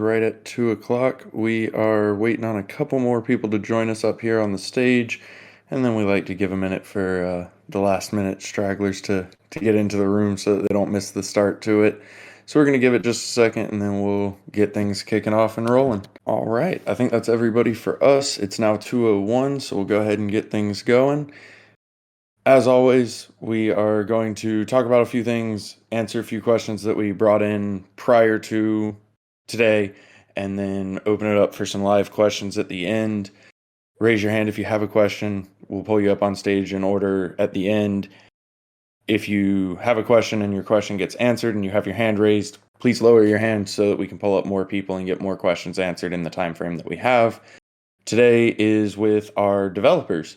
right at 2 o'clock. We are waiting on a couple more people to join us up here on the stage, and then we like to give a minute for the last minute stragglers to get into the room so that they don't miss the start to it. So we're going to give it just a second and then we'll get things kicking off and rolling. All right, I think that's everybody for us. It's now 2:01, so we'll go ahead and get things going. As always, we are going to talk about a few things, answer a few questions that we brought in prior to today, and then open it up for some live questions at the end. Raise your hand if you have a question. We'll pull you up on stage in order at the end. If you have a question and your question gets answered and you have your hand raised, please lower your hand so that we can pull up more people and get more questions answered in the time frame that we have. Today is with our developers.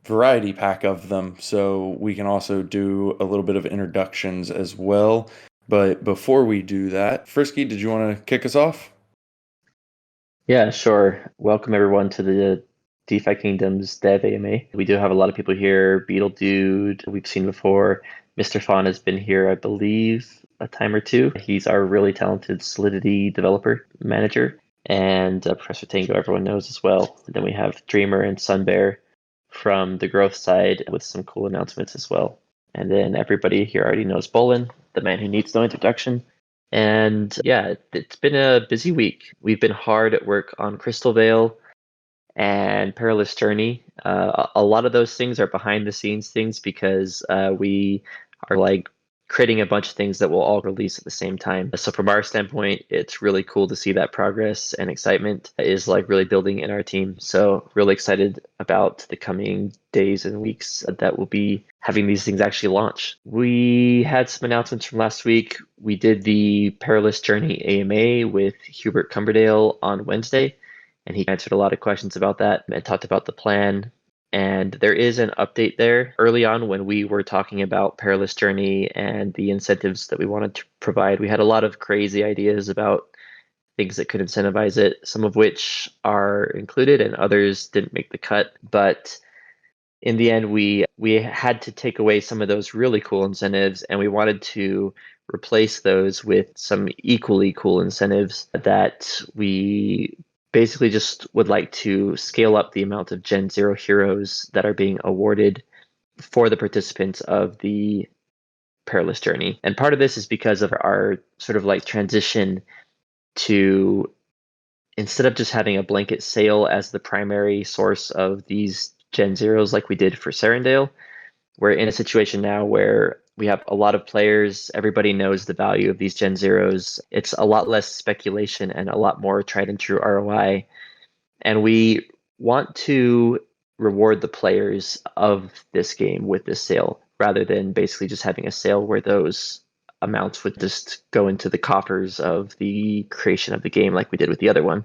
Variety pack of them, so we can also do a little bit of introductions as well. But before we do that, Frisky, did you want to kick us off? Yeah, sure. Welcome everyone to the DeFi Kingdoms Dev AMA. We do have a lot of people here. Beetle Dude, we've seen before. Mr. Fawn has been here, I believe, a time or two. He's our really talented Solidity developer manager. And Professor Tango, everyone knows as well. And then we have Dreamer and Sunbear from the growth side with some cool announcements as well. And then everybody here already knows Bolin, the man who needs no introduction. And yeah, it's been a busy week. We've been hard at work on Crystal Veil and Perilous Journey. A lot of those things are behind the scenes things because we are like creating a bunch of things that will all release at the same time. So from our standpoint, it's really cool to see that progress and excitement is like really building in our team. So really excited about the coming days and weeks that will be having these things actually launch. We had some announcements from last week. We did the Perilous Journey AMA with Hubert Cumberdale on Wednesday, and he answered a lot of questions about that and talked about the plan. And there is an update there. Early on, when we were talking about Perilous Journey and the incentives that we wanted to provide, we had a lot of crazy ideas about things that could incentivize it, some of which are included and others didn't make the cut. But in the end, we had to take away some of those really cool incentives, and we wanted to replace those with some equally cool incentives that we basically just would like to scale up the amount of Gen 0 heroes that are being awarded for the participants of the Perilous Journey. And part of this is because of our sort of like transition to, instead of just having a blanket sale as the primary source of these Gen Zeros like we did for Serendale, we're in a situation now where we have a lot of players. Everybody knows the value of these Gen Zeros. It's a lot less speculation and a lot more tried and true ROI. And we want to reward the players of this game with this sale rather than basically just having a sale where those amounts would just go into the coffers of the creation of the game like we did with the other one.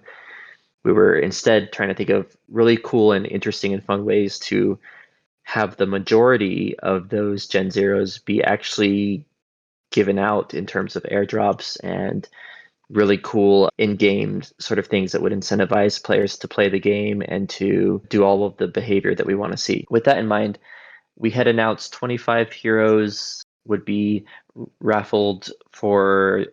We were instead trying to think of really cool and interesting and fun ways to have the majority of those Gen Zeros be actually given out in terms of airdrops and really cool in-game sort of things that would incentivize players to play the game and to do all of the behavior that we want to see. With that in mind, we had announced 25 heroes would be raffled for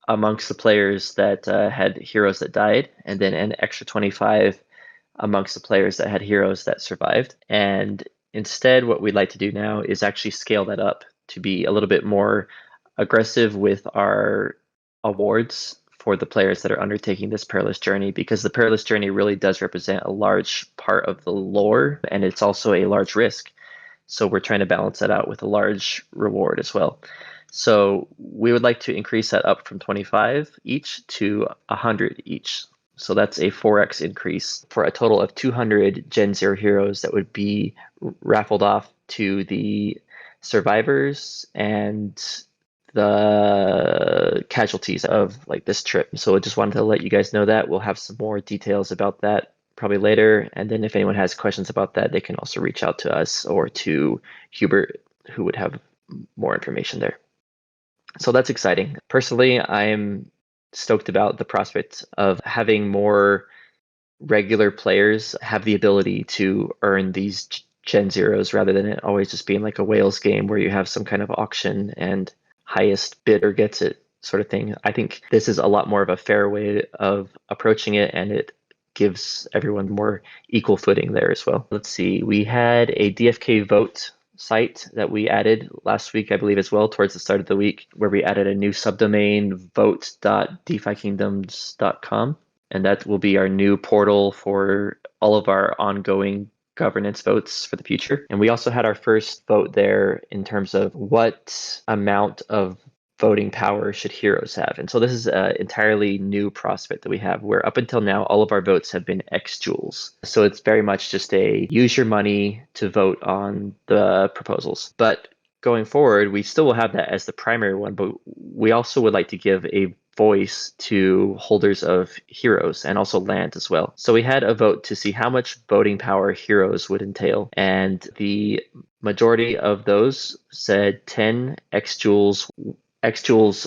amongst the players that had heroes that died, and then an extra 25 amongst the players that had heroes that survived. And instead, what we'd like to do now is actually scale that up to be a little bit more aggressive with our awards for the players that are undertaking this Perilous Journey, because the Perilous Journey really does represent a large part of the lore, and it's also a large risk. So we're trying to balance that out with a large reward as well. So we would like to increase that up from 25 each to 100 each. So that's a 4x increase for a total of 200 Gen 0 heroes that would be raffled off to the survivors and the casualties of like this trip. So I just wanted to let you guys know that. We'll have some more details about that probably later. And then if anyone has questions about that, they can also reach out to us or to Hubert, who would have more information there. So that's exciting. Personally, I'm stoked about the prospect of having more regular players have the ability to earn these Gen Zeros rather than it always just being like a whales game where you have some kind of auction and highest bidder gets it. sort of thing. I think this is a lot more of a fair way of approaching it, and it gives everyone more equal footing there as well. Let's see, we had a DFK vote site that we added last week, I believe, as well, towards the start of the week, where we added a new subdomain, vote.defikingdoms.com. And that will be our new portal for all of our ongoing governance votes for the future. And we also had our first vote there in terms of what amount of voting power should heroes have. And so this is an entirely new prospect that we have, where up until now, all of our votes have been X joules. So it's very much just a use your money to vote on the proposals. But going forward, we still will have that as the primary one, but we also would like to give a voice to holders of heroes and also land as well. So we had a vote to see how much voting power heroes would entail. And the majority of those said 10 X joules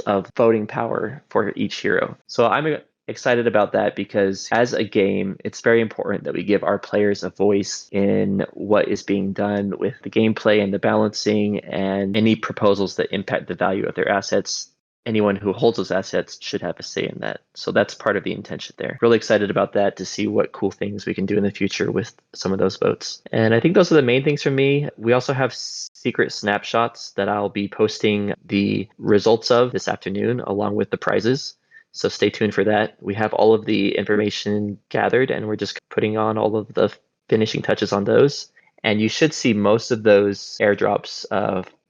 of voting power for each hero. So I'm excited about that because as a game, it's very important that we give our players a voice in what is being done with the gameplay and the balancing and any proposals that impact the value of their assets. Anyone who holds those assets should have a say in that. So that's part of the intention there. Really excited about that to see what cool things we can do in the future with some of those votes. And I think those are the main things for me. We also have secret snapshots that I'll be posting the results of this afternoon along with the prizes. So stay tuned for that. We have all of the information gathered and we're just putting on all of the finishing touches on those. And you should see most of those airdrops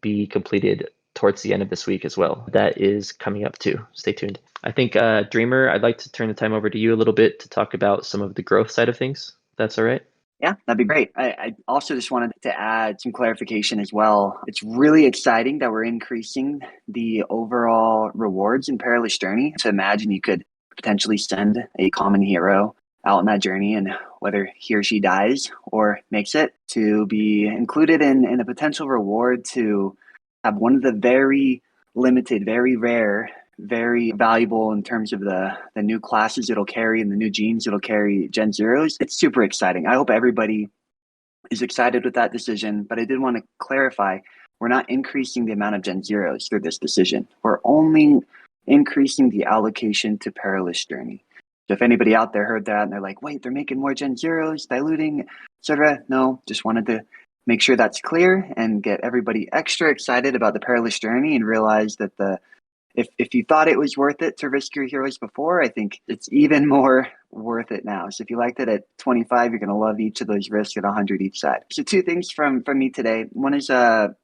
be completed towards the end of this week as well. That is coming up too. Stay tuned. I think, Dreamer, I'd like to turn the time over to you a little bit to talk about some of the growth side of things. If that's all right. Yeah, that'd be great. I also just wanted to add some clarification as well. It's really exciting that we're increasing the overall rewards in Perilous Journey. So imagine you could potentially send a common hero out on that journey, and whether he or she dies or makes it, to be included in a potential reward to have one of the very limited, very rare, very valuable in terms of the new classes it'll carry and the new genes it'll carry, Gen Zeros. It's super exciting. I hope everybody is excited with that decision, but I did want to clarify, we're not increasing the amount of Gen Zeros through this decision. We're only increasing the allocation to Perilous Journey. So if anybody out there heard that and they're like, wait, they're making more Gen Zeros, diluting, etc. No, just wanted to make sure that's clear and get everybody extra excited about the Perilous Journey and realize that if you thought it was worth it to risk your heroes before, I think it's even more worth it now. So if you liked it at 25, you're going to love each of those risks at 100 each side. So two things from me today. One is to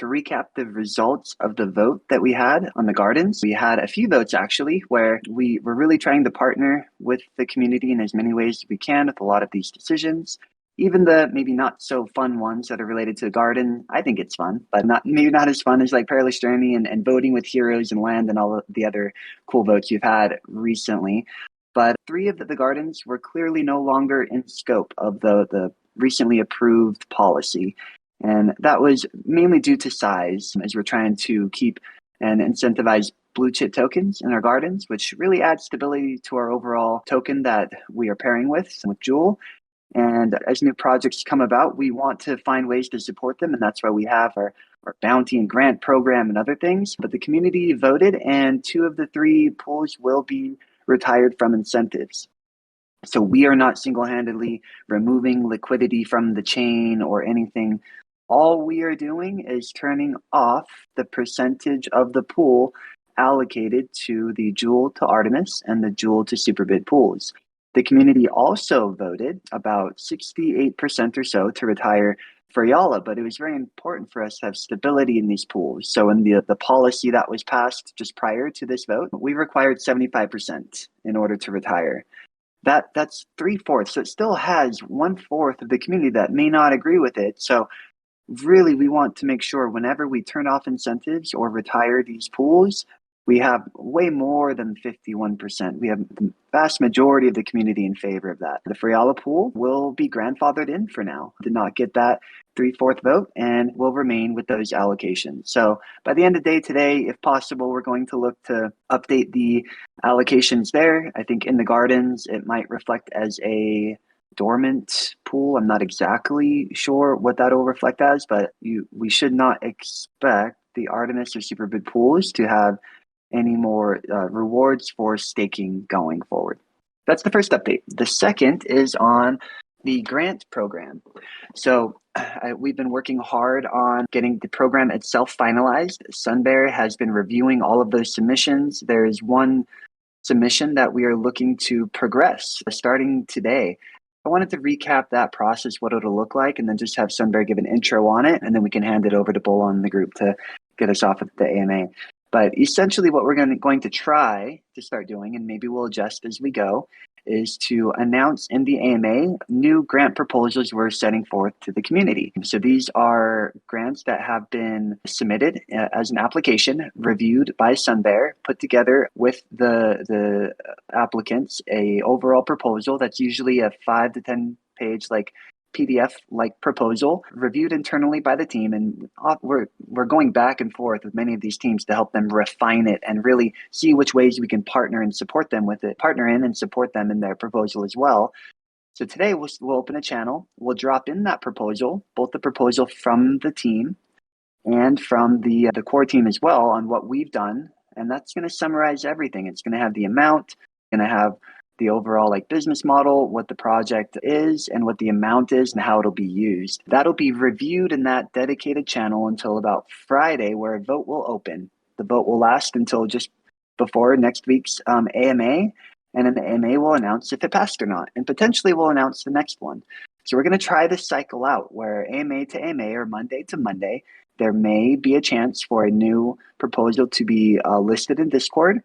recap the results of the vote that we had on the gardens. We had a few votes actually where we were really trying to partner with the community in as many ways as we can with a lot of these decisions. Even the maybe not so fun ones that are related to the garden, I think it's fun, but maybe not as fun as like Perilous Journey and voting with heroes and land and all of the other cool votes you've had recently. But 3 of the gardens were clearly no longer in scope of the recently approved policy. And that was mainly due to size, as we're trying to keep and incentivize blue chip tokens in our gardens, which really adds stability to our overall token that we are pairing with Jewel. And as new projects come about, we want to find ways to support them. And that's why we have our bounty and grant program and other things. But the community voted, and 2 of the 3 pools will be retired from incentives. So we are not single-handedly removing liquidity from the chain or anything. All we are doing is turning off the percentage of the pool allocated to the Jewel to Artemis and the Jewel to Superbid pools. The community also voted about 68% or so to retire Feriala, but it was very important for us to have stability in these pools. So in the policy that was passed just prior to this vote, we required 75% in order to retire. That's 3/4. So it still has 1/4 of the community that may not agree with it. So really, we want to make sure whenever we turn off incentives or retire these pools, we have way more than 51%. We have the vast majority of the community in favor of that. The Feriala pool will be grandfathered in for now. Did not get that 3/4 vote and will remain with those allocations. So by the end of the day today, if possible, we're going to look to update the allocations there. I think in the gardens, it might reflect as a dormant pool. I'm not exactly sure what that will reflect as, but we should not expect the Artemis or Superbid pools to have any more rewards for staking going forward. That's the first update. The second is on the grant program. So we've been working hard on getting the program itself finalized. Sunbear has been reviewing all of those submissions. There is one submission that we are looking to progress starting today. I wanted to recap that process, what it'll look like, and then just have Sunbear give an intro on it, and then we can hand it over to Bull in the group to get us off at the AMA. But essentially what we're going to try to start doing, and maybe we'll adjust as we go, is to announce in the AMA new grant proposals we're setting forth to the community. So these are grants that have been submitted as an application, reviewed by Sunbear, put together with the applicants a overall proposal that's usually a 5 to 10 page PDF proposal, reviewed internally by the team, and we're going back and forth with many of these teams to help them refine it and really see which ways we can partner and support them with it, partner in and support them in their proposal as well. So today we'll open a channel, we'll drop in that proposal, both the proposal from the team and from the core team as well on what we've done, and that's going to summarize everything. It's going to have the amount, going to have the overall business model, what the project is, and what the amount is, and how it'll be used. That'll be reviewed in that dedicated channel until about Friday, where a vote will open. The vote will last until just before next week's AMA, and then the AMA will announce if it passed or not, and potentially we'll announce the next one. So we're going to try this cycle out, where AMA to AMA or Monday to Monday, there may be a chance for a new proposal to be listed in Discord,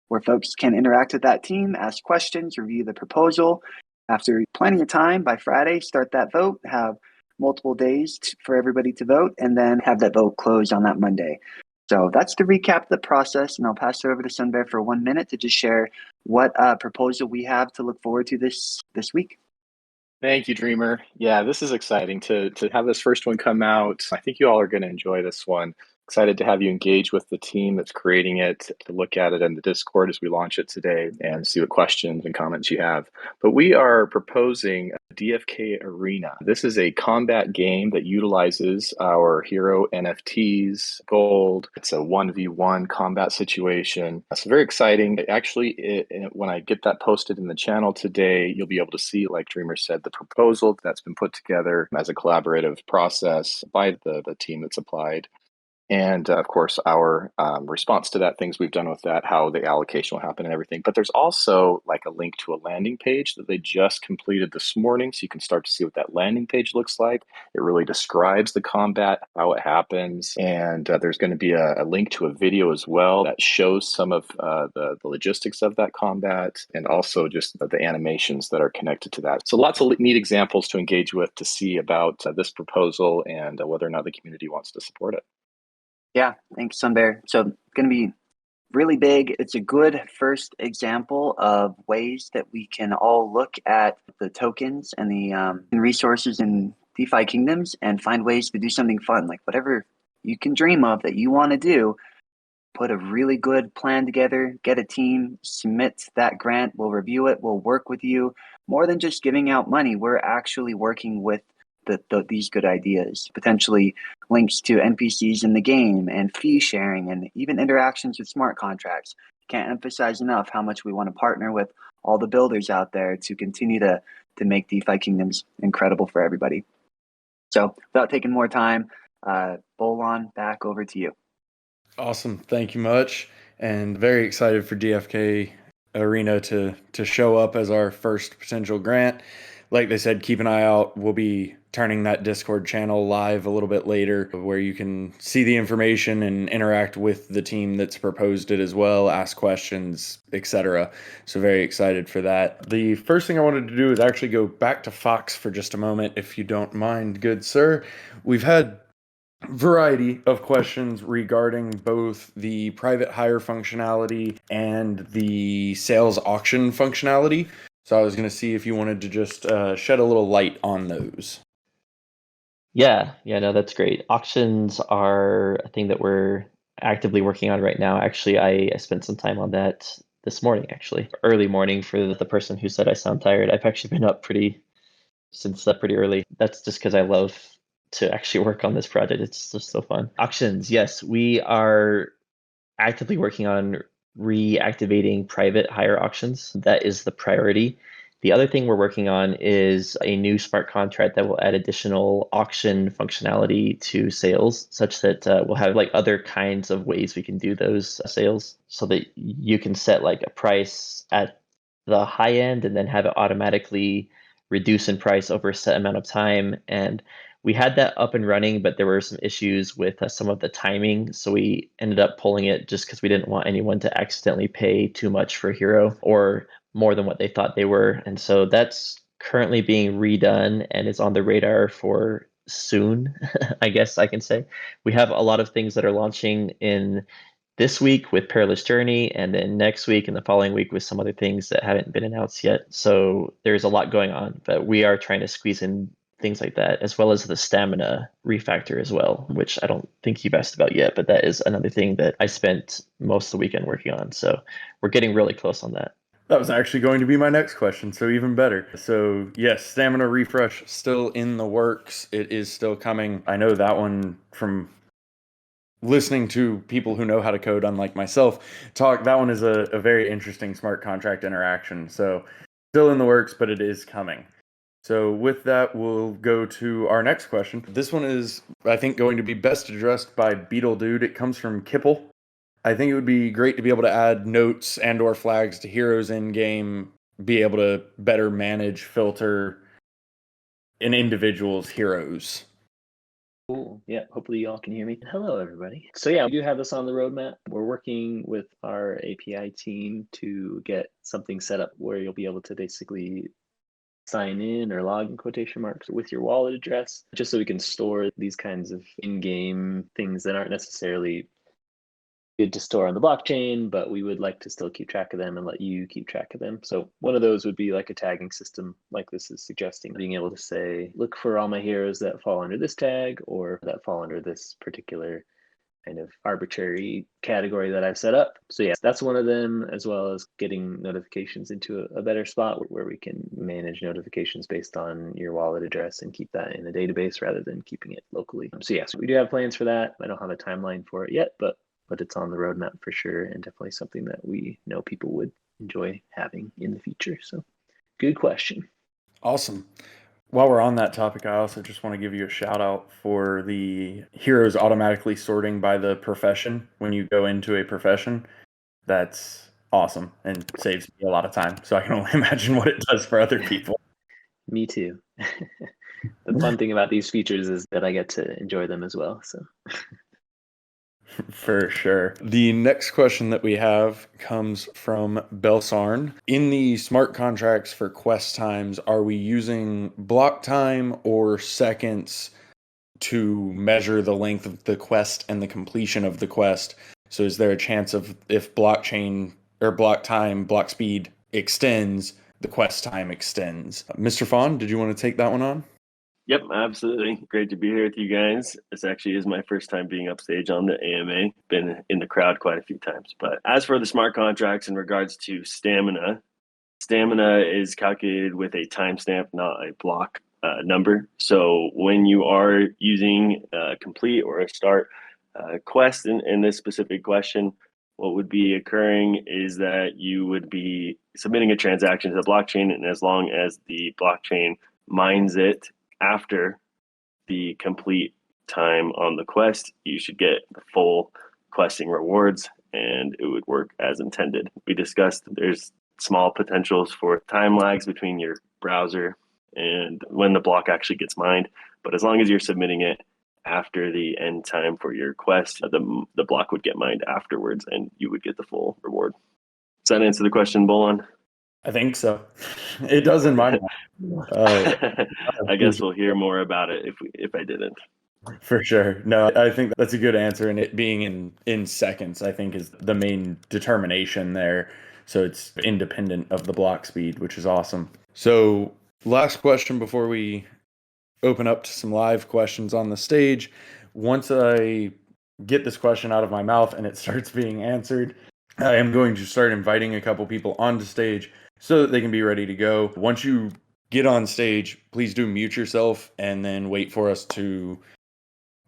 where folks can interact with that team, ask questions, review the proposal. After plenty of time, by Friday, start that vote, have multiple days for everybody to vote, and then have that vote close on that Monday. So that's to recap the process, and I'll pass it over to Sunbear for 1 minute to just share what proposal we have to look forward to this week. Thank you, Dreamer. Yeah, this is exciting to have this first one come out. I think you all are going to enjoy this one. Excited to have you engage with the team that's creating it, to look at it in the Discord as we launch it today and see what questions and comments you have. But we are proposing DFK Arena. This is a combat game that utilizes our hero NFTs, gold. It's a 1v1 combat situation. It's very exciting. Actually, when I get that posted in the channel today, you'll be able to see, like Dreamer said, the proposal that's been put together as a collaborative process by the team that's applied. And of course, our response to that, things we've done with that, how the allocation will happen and everything. But there's also a link to a landing page that they just completed this morning. So you can start to see what that landing page looks like. It really describes the combat, how it happens. And there's going to be a link to a video as well that shows some of the logistics of that combat, and also just the animations that are connected to that. So lots of neat examples to engage with to see about this proposal and whether or not the community wants to support it. Yeah, thanks, Sunbear. So it's going to be really big. It's a good first example of ways that we can all look at the tokens and the resources in DeFi kingdoms and find ways to do something fun, like whatever you can dream of that you want to do. Put a really good plan together, get a team, submit that grant, we'll review it, we'll work with you. More than just giving out money, we're actually working with these good ideas, potentially links to NPCs in the game and fee sharing and even interactions with smart contracts. Can't emphasize enough how much we want to partner with all the builders out there to continue to make DeFi kingdoms incredible for everybody. So without taking more time, Bolon, back over to you. Awesome. Thank you much. And very excited for DFK Arena to show up as our first potential grant. Like they said, keep an eye out. We'll be turning that Discord channel live a little bit later, where you can see the information and interact with the team that's proposed it as well, ask questions, etc. So very excited for that. The first thing I wanted to do is actually go back to Fox for just a moment, if you don't mind, good sir. We've had variety of questions regarding both the private hire functionality and the sales auction functionality. So I was going to see if you wanted to just shed a little light on those. Yeah, no, that's great. Auctions are a thing that we're actively working on right now. Actually, I spent some time on that this morning, early morning for the person who said I sound tired. I've actually been up pretty early. That's just because I love to actually work on this project. It's just so fun. Auctions, yes, we are actively working on reactivating private hire auctions. That is the priority. The other thing we're working on is a new smart contract that will add additional auction functionality to sales, such that we'll have like other kinds of ways we can do those sales, so that you can set like a price at the high end and then have it automatically reduce in price over a set amount of time. And we had that up and running, but there were some issues with some of the timing. So we ended up pulling it just because we didn't want anyone to accidentally pay too much for a hero or more than what they thought they were. And so that's currently being redone and is on the radar for soon, I guess I can say. We have a lot of things that are launching in this week with Perilous Journey, and then next week and the following week with some other things that haven't been announced yet. So there's a lot going on, but we are trying to squeeze in things like that, as well as the stamina refactor as well, which I don't think you've asked about yet, but that is another thing that I spent most of the weekend working on. So we're getting really close on that. That was actually going to be my next question, so even better. So yes, stamina refresh still in the works. It is still coming. I know that one from listening to people who know how to code, unlike myself, talk. That one is a very interesting smart contract interaction. So still in the works, but it is coming. So with that, we'll go to our next question. This one is, I think, going to be best addressed by Beetle Dude. It comes from Kipple. I think it would be great to be able to add notes and or flags to heroes in game, be able to better manage, filter an individual's heroes. Cool. Yeah, hopefully y'all can hear me. Hello, everybody. So yeah, we do have this on the roadmap. We're working with our API team to get something set up where you'll be able to basically sign in or log in quotation marks with your wallet address, just so we can store these kinds of in-game things that aren't necessarily good to store on the blockchain, but we would like to still keep track of them and let you keep track of them. So one of those would be like a tagging system like this is suggesting, being able to say, look for all my heroes that fall under this tag or that fall under this particular kind of arbitrary category that I've set up. So yes, that's one of them, as well as getting notifications into a better spot where we can manage notifications based on your wallet address and keep that in the database rather than keeping it locally. So yes, we do have plans for that. I don't have a timeline for it yet, but it's on the roadmap for sure, and definitely something that we know people would enjoy having in the future. So good question. Awesome. While we're on that topic, I also just want to give you a shout out for the heroes automatically sorting by the profession when you go into a profession. That's awesome and saves me a lot of time. So I can only imagine what it does for other people. Me too. The fun thing about these features is that I get to enjoy them as well. So for sure. The next question that we have comes from Belsarn. In the smart contracts for quest times, are we using block time or seconds to measure the length of the quest and the completion of the quest? So is there a chance of if blockchain or block time, block speed extends, the quest time extends? Mr. Fawn, did you want to take that one on? Yep, absolutely. Great to be here with you guys. This actually is my first time being upstage on the AMA. Been in the crowd quite a few times. But as for the smart contracts in regards to stamina, stamina is calculated with a timestamp, not a block number. So when you are using a complete or a start quest in this specific question, what would be occurring is that you would be submitting a transaction to the blockchain, and as long as the blockchain mines it after the complete time on the quest, you should get the full questing rewards, and it would work as intended. We discussed there's small potentials for time lags between your browser and when the block actually gets mined, but as long as you're submitting it after the end time for your quest, the block would get mined afterwards and you would get the full reward. Does that answer the question, Bolon? I think so. It does in my mind. I guess we'll hear more about it if I didn't. For sure. No, I think that's a good answer, and it being in seconds, I think, is the main determination there. So it's independent of the block speed, which is awesome. So last question before we open up to some live questions on the stage. Once I get this question out of my mouth and it starts being answered, I am going to start inviting a couple people onto stage so that they can be ready to go. Once you get on stage, please do mute yourself and then wait for us to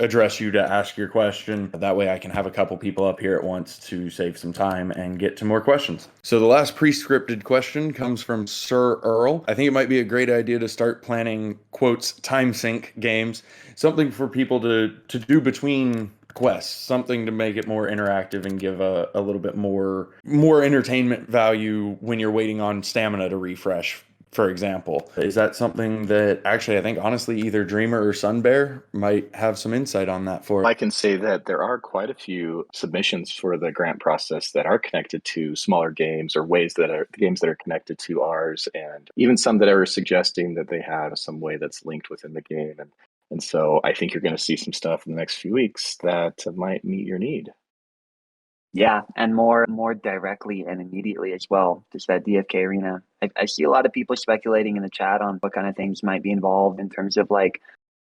address you to ask your question. That way I can have a couple people up here at once to save some time and get to more questions. So the last pre-scripted question comes from Sir Earl. I think it might be a great idea to start planning, quotes, time sink games, something for people to do between quests, something to make it more interactive and give a little bit more entertainment value when you're waiting on stamina to refresh, for example. Is that something that actually, I think honestly, either Dreamer or Sunbear might have some insight on that for? I can say that there are quite a few submissions for the grant process that are connected to smaller games or games that are connected to ours, and even some that are suggesting that they have some way that's linked within the game. And so I think you're going to see some stuff in the next few weeks that might meet your need. Yeah, and more directly and immediately as well. Just that DFK arena. I see a lot of people speculating in the chat on what kind of things might be involved in terms of like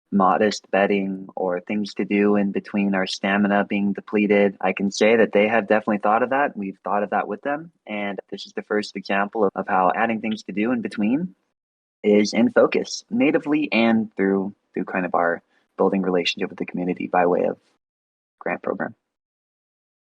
modest betting or things to do in between our stamina being depleted. I can say that they have definitely thought of that. We've thought of that with them. And this is the first example of how adding things to do in between is in focus natively and through kind of our building relationship with the community by way of grant program.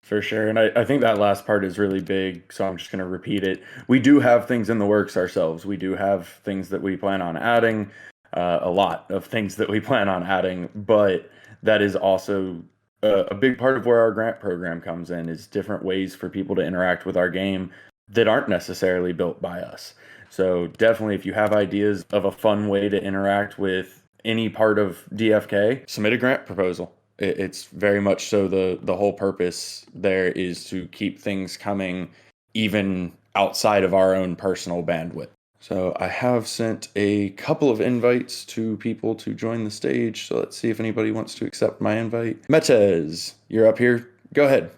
For sure. And I think that last part is really big. So I'm just going to repeat it. We do have things in the works ourselves. We do have things that we plan on adding, a lot of things that we plan on adding. But that is also a big part of where our grant program comes in, is different ways for people to interact with our game that aren't necessarily built by us. So definitely, if you have ideas of a fun way to interact with any part of DFK, submit a grant proposal. It's very much so the whole purpose there is to keep things coming even outside of our own personal bandwidth. So I have sent a couple of invites to people to join the stage. So let's see if anybody wants to accept my invite. Metez, you're up here. Go ahead.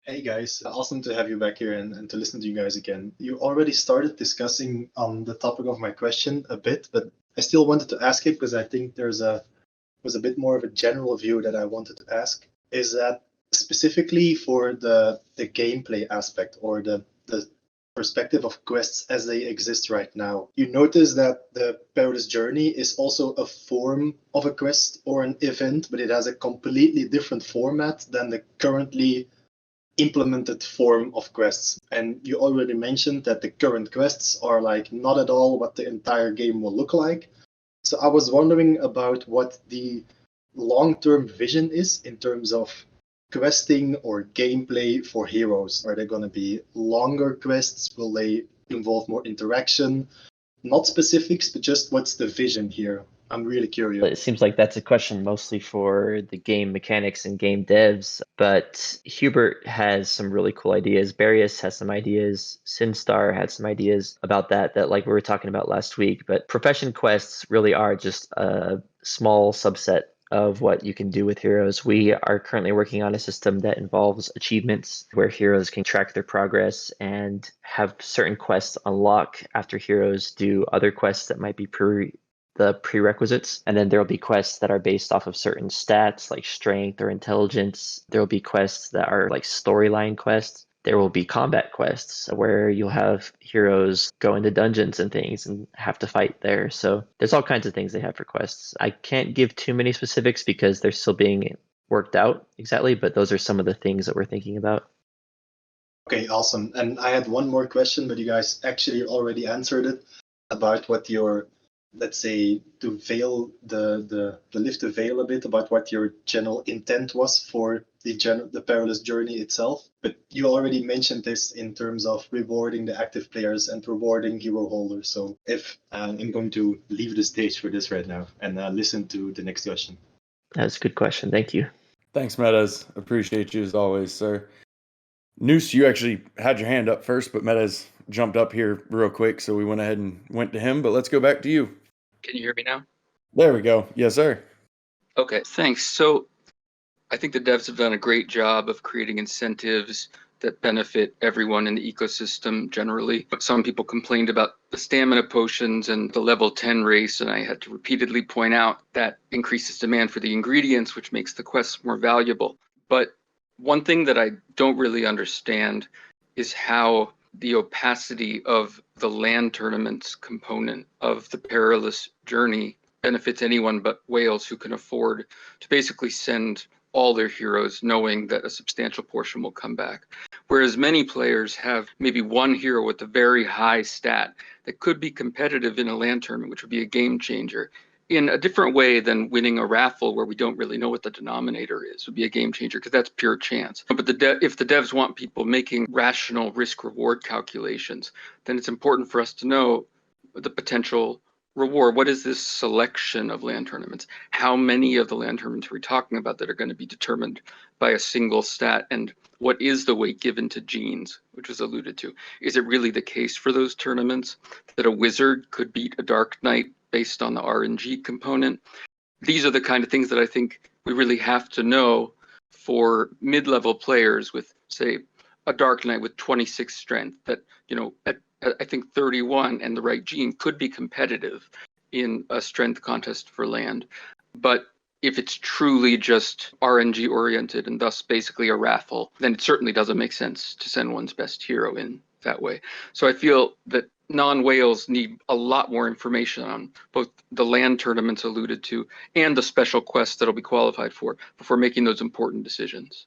Hey guys, awesome to have you back here and to listen to you guys again. You already started discussing on the topic of my question a bit, but I still wanted to ask it because I think was a bit more of a general view that I wanted to ask. Is that specifically for the gameplay aspect or the perspective of quests as they exist right now? You notice that the Perilous Journey is also a form of a quest or an event, but it has a completely different format than the currently implemented form of quests. And you already mentioned that the current quests are like not at all what the entire game will look like. So I was wondering about what the long-term vision is in terms of questing or gameplay for heroes. Are they going to be longer quests? Will they involve more interaction? Not specifics, but just what's the vision here? I'm really curious. It seems like that's a question mostly for the game mechanics and game devs, but Hubert has some really cool ideas. Barius has some ideas. Sinstar had some ideas about that like we were talking about last week. But profession quests really are just a small subset of what you can do with heroes. We are currently working on a system that involves achievements where heroes can track their progress and have certain quests unlock after heroes do other quests that might be the prerequisites. And then there'll be quests that are based off of certain stats like strength or intelligence. There'll be quests that are like storyline quests. There will be combat quests where you'll have heroes go into dungeons and things and have to fight there. So there's all kinds of things they have for quests. I can't give too many specifics because they're still being worked out exactly, but those are some of the things that we're thinking about. Okay, awesome. And I had one more question, but you guys actually already answered it about what your, let's say, to veil the lift the veil a bit about what your general intent was for the Perilous Journey itself. But you already mentioned this in terms of rewarding the active players and rewarding hero holders. So if I'm going to leave the stage for this right now and listen to the next question. That's a good question. Thank you. Thanks, Metez. Appreciate you as always, sir. Noose, you actually had your hand up first, but Metez jumped up here real quick, so we went ahead and went to him. But let's go back to you. Can you hear me now? There we go. Yes, sir. Okay, thanks. So I think the devs have done a great job of creating incentives that benefit everyone in the ecosystem generally. But some people complained about the stamina potions and the level 10 race, and I had to repeatedly point out that increases demand for the ingredients, which makes the quests more valuable. But one thing that I don't really understand is how the opacity of the land tournaments component of the Perilous Journey benefits anyone but whales who can afford to basically send all their heroes knowing that a substantial portion will come back. Whereas many players have maybe one hero with a very high stat that could be competitive in a LAN tournament, which would be a game changer in a different way than winning a raffle where we don't really know what the denominator is, would be a game changer because that's pure chance. But if the devs want people making rational risk reward calculations, then it's important for us to know the potential reward. What is this selection of LAN tournaments? How many of the LAN tournaments are we talking about that are going to be determined by a single stat? And what is the weight given to genes, which was alluded to? Is it really the case for those tournaments that a wizard could beat a Dark Knight based on the RNG component? These are the kind of things that I think we really have to know for mid-level players with, say, a Dark Knight with 26 strength that, at I think 31 and the right gene could be competitive in a strength contest for land. But if it's truly just RNG oriented and thus basically a raffle, then it certainly doesn't make sense to send one's best hero in that way. So I feel that non-whales need a lot more information on both the land tournaments alluded to and the special quests that'll be qualified for before making those important decisions.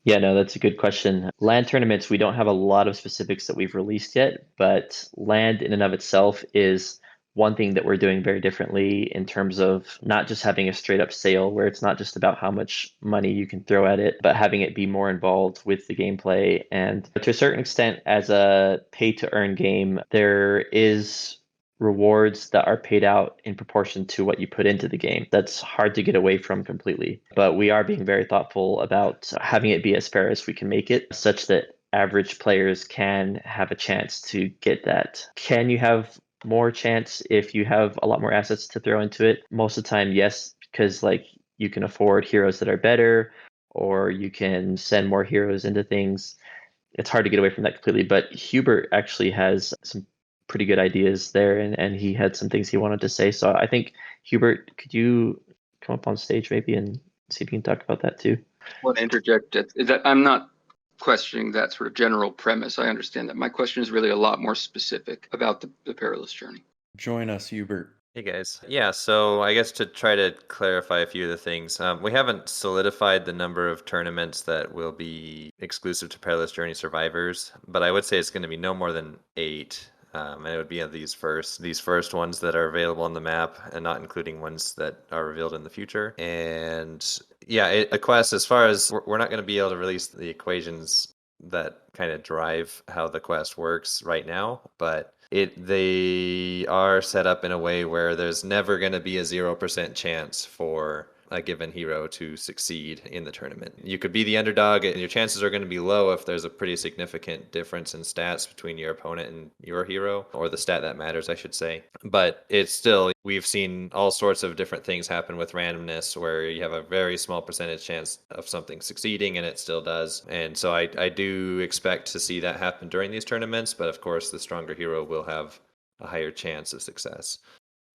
Yeah, no, that's a good question. Land tournaments, we don't have a lot of specifics that we've released yet, but land in and of itself is one thing that we're doing very differently in terms of not just having a straight up sale where it's not just about how much money you can throw at it, but having it be more involved with the gameplay. And to a certain extent, as a pay to earn game, there is rewards that are paid out in proportion to what you put into the game. That's hard to get away from completely. But we are being very thoughtful about having it be as fair as we can make it, such that average players can have a chance to get that. Can you have more chance if you have a lot more assets to throw into it? Most of the time, yes, because you can afford heroes that are better, or you can send more heroes into things. It's hard to get away from that completely. But Hubert actually has some pretty good ideas there, and he had some things he wanted to say. So I think, Hubert, could you come up on stage maybe and see if you can talk about that too? I want to interject that I'm not questioning that sort of general premise. I understand that. My question is really a lot more specific about the perilous journey. Join us, Hubert. Hey guys. Yeah, so I guess to try to clarify a few of the things, we haven't solidified the number of tournaments that will be exclusive to Perilous Journey survivors, but I would say it's going to be no more than 8. And it would be these first ones that are available on the map, and not including ones that are revealed in the future. And yeah, a quest, as far as we're not going to be able to release the equations that kind of drive how the quest works right now, but they are set up in a way where there's never going to be a 0% chance for a given hero to succeed in the tournament. You could be the underdog, and your chances are going to be low if there's a pretty significant difference in stats between your opponent and your hero, or the stat that matters, I should say. But it's still, we've seen all sorts of different things happen with randomness where you have a very small percentage chance of something succeeding, and it still does. And so I do expect to see that happen during these tournaments, but of course the stronger hero will have a higher chance of success.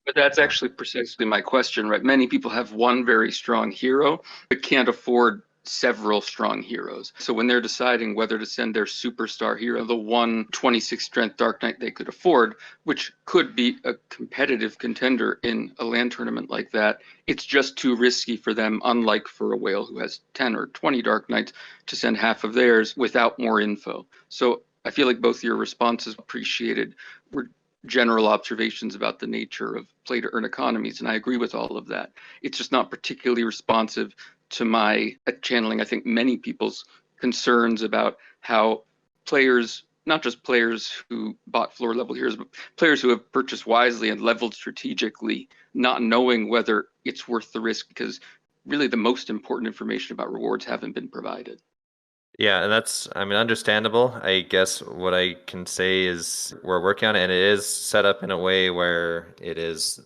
But that's actually precisely my question, right? Many people have one very strong hero, but can't afford several strong heroes. So when they're deciding whether to send their superstar hero, the one 26 strength Dark Knight they could afford, which could be a competitive contender in a LAN tournament like that, it's just too risky for them, unlike for a whale who has 10 or 20 Dark Knights, to send half of theirs without more info. So I feel like both your responses appreciated were general observations about the nature of play to earn economies, and I agree with all of that. It's just not particularly responsive to my channeling, I think, many people's concerns about how players, not just players who bought floor level heroes, but players who have purchased wisely and leveled strategically, not knowing whether it's worth the risk, because really the most important information about rewards haven't been provided. Yeah, and that's, understandable. I guess what I can say is we're working on it, and it is set up in a way where it is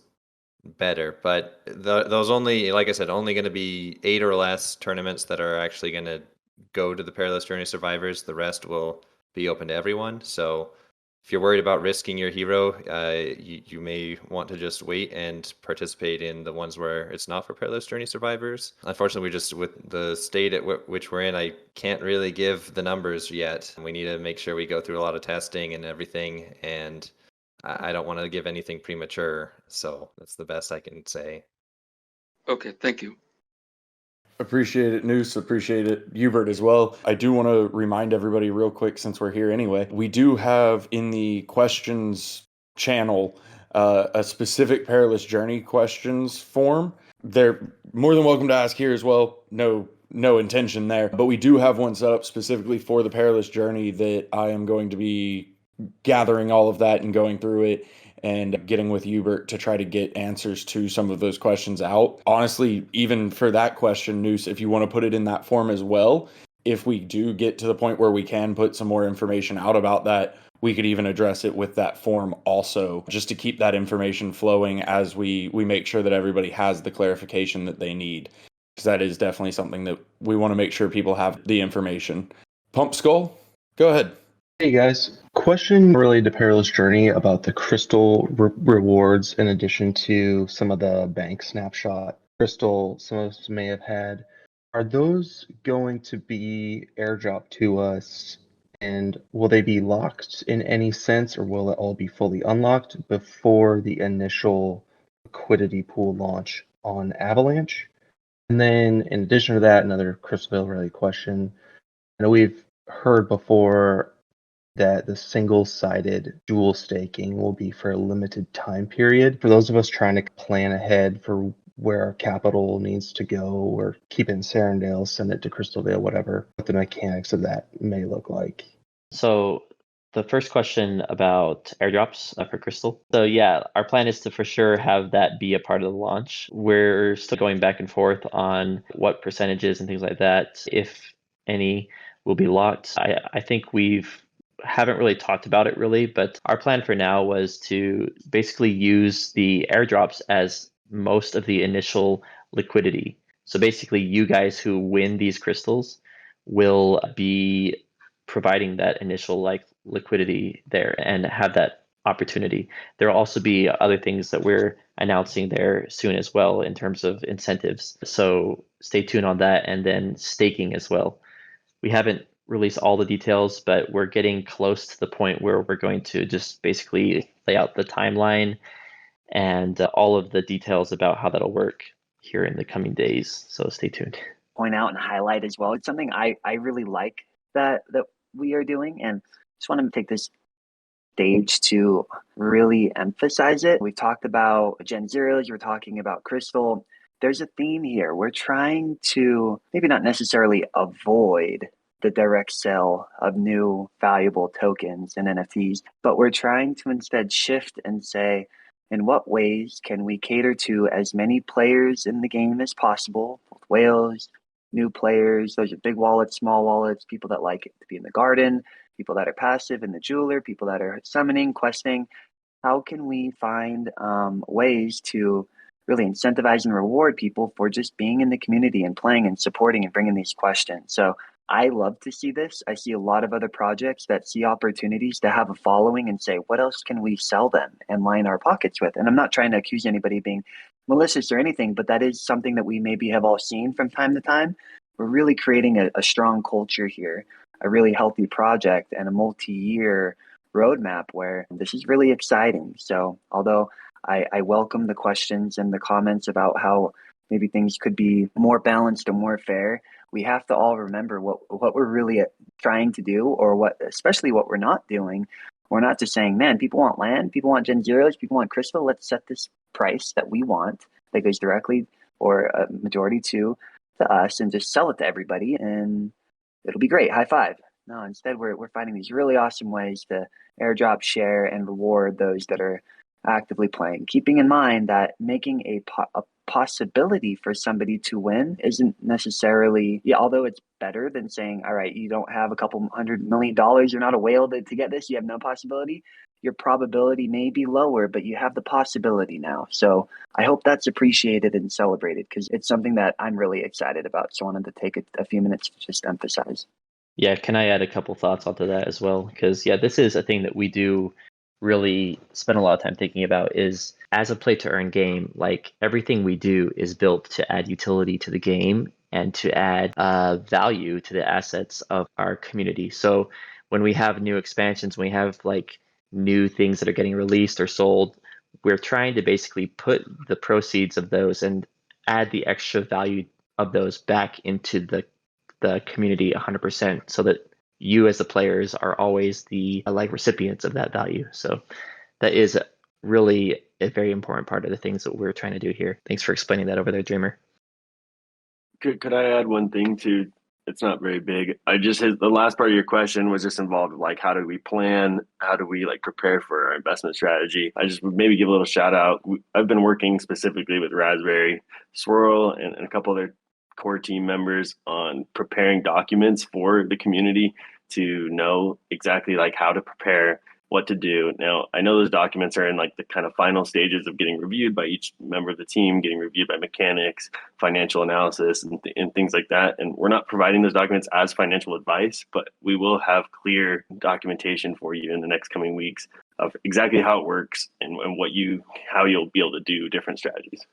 better. But those only, like I said, only going to be 8 or less tournaments that are actually going to go to the Perilous Journey survivors. The rest will be open to everyone. So if you're worried about risking your hero, you may want to just wait and participate in the ones where it's not for Perilous Journey survivors. Unfortunately, we just, with the state at which we're in, I can't really give the numbers yet. We need to make sure we go through a lot of testing and everything. And I don't want to give anything premature, so that's the best I can say. Okay, thank you. Appreciate it, Noose. Appreciate it, Hubert, as well. I do want to remind everybody real quick, since we're here anyway, we do have in the questions channel a specific Perilous Journey questions form. They're more than welcome to ask here as well. No intention there. But we do have one set up specifically for the Perilous Journey that I am going to be gathering all of that and going through it and getting with Hubert to try to get answers to some of those questions out. Honestly, even for that question, Noose, if you want to put it in that form as well, if we do get to the point where we can put some more information out about that, we could even address it with that form also, just to keep that information flowing as we make sure that everybody has the clarification that they need. Because that is definitely something that we want to make sure people have the information. Pump Skull, go ahead. Hey guys, question related to Perilous Journey about the crystal rewards in addition to some of the bank snapshot crystal some of us may have had. Are those going to be airdropped to us, and will they be locked in any sense, or will it all be fully unlocked before the initial liquidity pool launch on Avalanche? And then in addition to that, another Crystalville related question. I know we've heard before that the single-sided dual staking will be for a limited time period. For those of us trying to plan ahead for where our capital needs to go, or keep it in Serendale, send it to Crystalvale, whatever, what the mechanics of that may look like. So the first question about airdrops for Crystal. So yeah, our plan is to for sure have that be a part of the launch. We're still going back and forth on what percentages and things like that, if any, will be locked. I think haven't really talked about it really, but our plan for now was to basically use the airdrops as most of the initial liquidity. So basically you guys who win these crystals will be providing that initial liquidity there and have that opportunity. There will also be other things that we're announcing there soon as well in terms of incentives. So stay tuned on that, and then staking as well. We haven't released all the details, but we're getting close to the point where we're going to just basically lay out the timeline and all of the details about how that'll work here in the coming days. So stay tuned. Point out and highlight as well. It's something I really like that we are doing, and just want to take this stage to really emphasize it. We've talked about Gen Zeros, we're talking about Crystal. There's a theme here. We're trying to maybe not necessarily avoid the direct sale of new valuable tokens and NFTs, but we're trying to instead shift and say, in what ways can we cater to as many players in the game as possible, both whales, new players, those are big wallets, small wallets, people that like it to be in the garden, people that are passive in the jeweler, people that are summoning, questing. How can we find ways to really incentivize and reward people for just being in the community and playing and supporting and bringing these questions? So I love to see this. I see a lot of other projects that see opportunities to have a following and say, what else can we sell them and line our pockets with? And I'm not trying to accuse anybody of being malicious or anything, but that is something that we maybe have all seen from time to time. We're really creating a strong culture here, a really healthy project, and a multi-year roadmap where this is really exciting. So although I welcome the questions and the comments about how maybe things could be more balanced or more fair, we have to all remember what we're really trying to do, or especially what we're not doing. We're not just saying, man, people want land, people want Gen Zeros, people want Crystal, let's set this price that we want that goes directly or a majority to us and just sell it to everybody and it'll be great. High five. No, instead we're finding these really awesome ways to airdrop, share, and reward those that are actively playing, keeping in mind that making a possibility for somebody to win isn't necessarily, although it's better than saying, all right, you don't have a couple $100 million, you're not a whale to get this, you have no possibility. Your probability may be lower, but you have the possibility now. So I hope that's appreciated and celebrated, because it's something that I'm really excited about. So I wanted to take a few minutes to just emphasize. Yeah, can I add a couple thoughts onto that as well? Because this is a thing that we do really spend a lot of time thinking about, is as a play to earn game, like everything we do is built to add utility to the game and to add value to the assets of our community. So when we have new expansions, when we have new things that are getting released or sold, we're trying to basically put the proceeds of those and add the extra value of those back into the community 100%, so that you as the players are always the like recipients of that value. So that is really a very important part of the things that we're trying to do here. Thanks for explaining that over there, Dreamer. Could I add one thing to? It's not very big. The last part of your question was just involved with like how do we plan? How do we like prepare for our investment strategy? I just would maybe give a little shout out. I've been working specifically with Raspberry, Swirl, and a couple other core team members on preparing documents for the community to know exactly like how to prepare, what to do. Now, I know those documents are in like the kind of final stages of getting reviewed by each member of the team, getting reviewed by mechanics, financial analysis, and things like that. And we're not providing those documents as financial advice, but we will have clear documentation for you in the next coming weeks of exactly how it works and how you'll be able to do different strategies.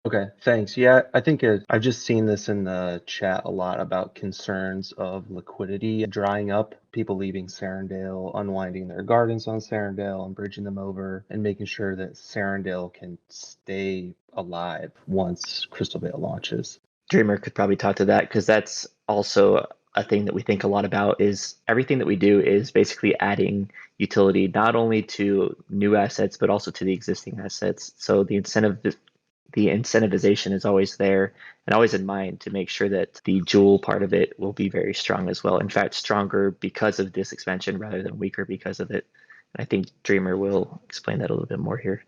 Okay, thanks. Yeah, I think I've just seen this in the chat a lot about concerns of liquidity drying up, people leaving Serendale, unwinding their gardens on Serendale and bridging them over, and making sure that Serendale can stay alive once Crystal Vale launches. Dreamer could probably talk to that, because that's also a thing that we think a lot about. Is everything that we do is basically adding utility not only to new assets but also to the existing assets. So the incentivization is always there and always in mind to make sure that the Joule part of it will be very strong as well. In fact, stronger because of this expansion rather than weaker because of it. And I think Dreamer will explain that a little bit more here.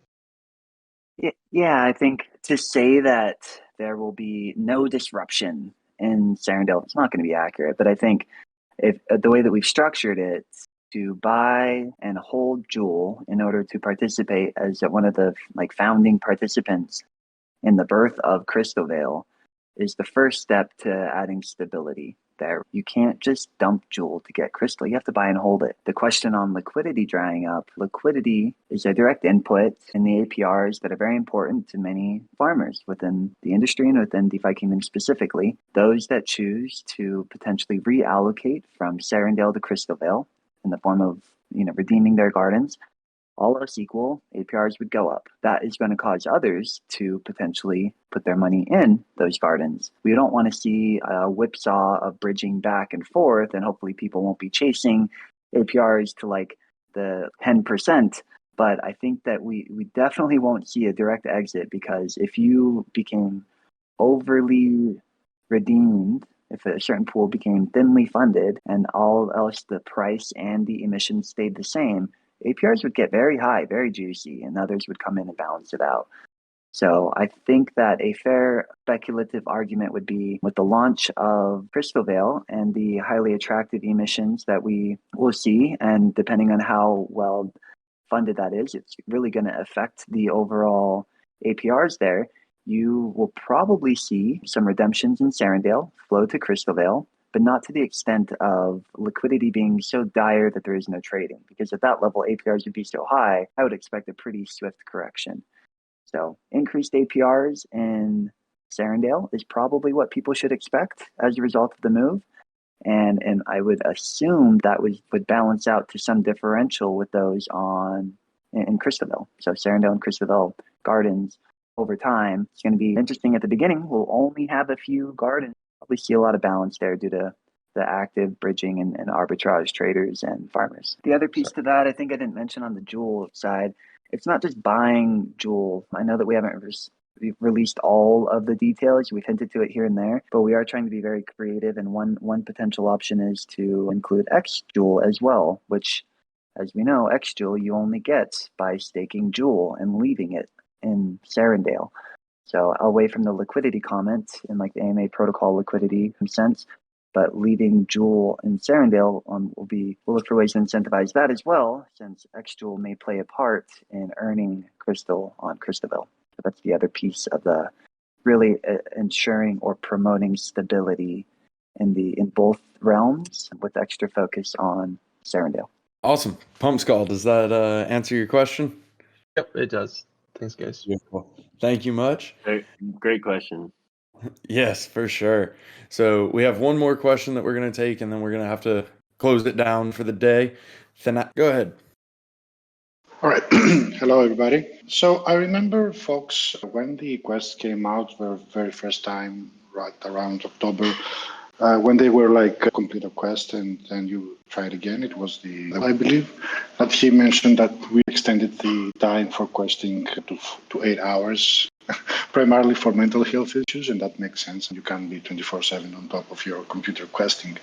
Yeah, I think to say that there will be no disruption in Serendale, it's not going to be accurate. But I think if the way that we've structured it, to buy and hold Joule in order to participate as one of the like founding participants in the birth of Crystal Vale, is the first step to adding stability there. You can't just dump Joule to get Crystal. You have to buy and hold it. The question on liquidity drying up, liquidity is a direct input in the APRs that are very important to many farmers within the industry and within DeFi Kingdom specifically. Those that choose to potentially reallocate from Serendale to Crystal Vale in the form of redeeming their gardens, all else equal, APRs would go up. That is going to cause others to potentially put their money in those gardens. We don't want to see a whipsaw of bridging back and forth, and hopefully people won't be chasing APRs to like the 10%. But I think that we definitely won't see a direct exit, because if you became overly redeemed, if a certain pool became thinly funded and all else, the price and the emissions stayed the same, APRs would get very high, very juicy, and others would come in and balance it out. So I think that a fair speculative argument would be, with the launch of Crystal Vale and the highly attractive emissions that we will see, and depending on how well funded that is, it's really going to affect the overall APRs there. You will probably see some redemptions in Serendale flow to Crystal Vale, but not to the extent of liquidity being so dire that there is no trading. Because at that level, APRs would be so high, I would expect a pretty swift correction. So increased APRs in Serendale is probably what people should expect as a result of the move. And I would assume that would balance out to some differential with those in Christabel. So Serendale and Christabel gardens over time, it's going to be interesting at the beginning. We'll only have a few gardens. Probably see a lot of balance there due to the active bridging and arbitrage traders and farmers. The other piece to that, I think I didn't mention on the Joule side, it's not just buying Joule. I know that we haven't released all of the details. We've hinted to it here and there, but we are trying to be very creative. And one potential option is to include X Joule as well, which, as we know, X Joule you only get by staking Joule and leaving it in Serendale. So away from the liquidity comment in like the AMA protocol liquidity sense, but leaving Joule in Serendale we'll look for ways to incentivize that as well, since X Joule may play a part in earning Crystal on Christabel. So that's the other piece of the really ensuring or promoting stability in both realms, with extra focus on Serendale. Awesome. Pump Skull, does that answer your question? Yep, it does. Thanks, guys. Beautiful. Thank you much. Great question. Yes, for sure. So we have one more question that we're going to take, and then we're going to have to close it down for the day. Go ahead. All right. Hello, everybody. So I remember, folks, when the quest came out for the very first time, right around October, when they were like complete a quest and then you try it again. It was I believe that he mentioned that we extended the time for questing to 8 hours, primarily for mental health issues, and that makes sense. You can't be 24/7 on top of your computer questing.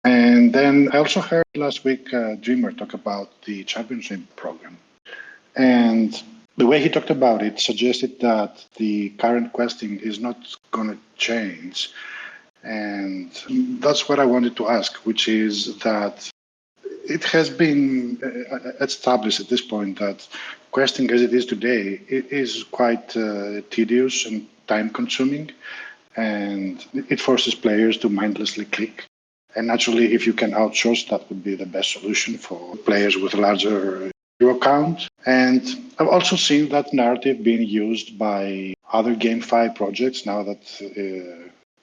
And then I also heard last week Dreamer talk about the championship program. And the way he talked about it suggested that the current questing is not going to change. And that's what I wanted to ask, which is that it has been established at this point that questing as it is today, it is quite tedious and time consuming. And it forces players to mindlessly click. And naturally, if you can outsource, that would be the best solution for players with a larger hero count. And I've also seen that narrative being used by other GameFi projects now that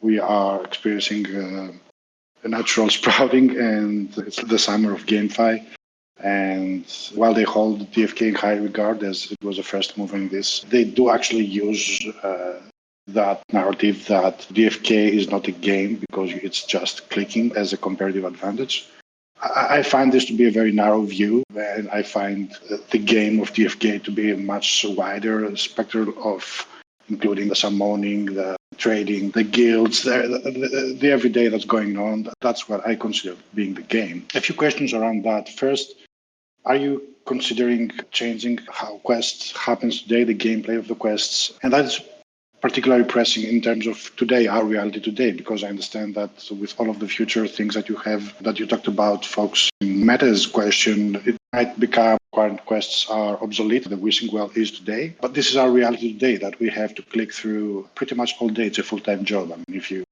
we are experiencing a natural sprouting, and it's the summer of GameFi. And while they hold DFK in high regard as it was a first mover in this, they do actually use that narrative that DFK is not a game because it's just clicking as a comparative advantage. I find this to be a very narrow view, and I find the game of DFK to be a much wider spectrum of including the summoning, the trading, the guilds, the everyday that's going on. That's what I consider being the game. A few questions around that. First, are you considering changing how quests happens today, the gameplay of the quests? And that's particularly pressing in terms of today, our reality today, because I understand that with all of the future things that you have, that you talked about, folks, in Meta's question, it might become current quests are obsolete. The wishing well is today, but this is our reality today, that we have to click through pretty much all day. It's a full-time job. I mean, if you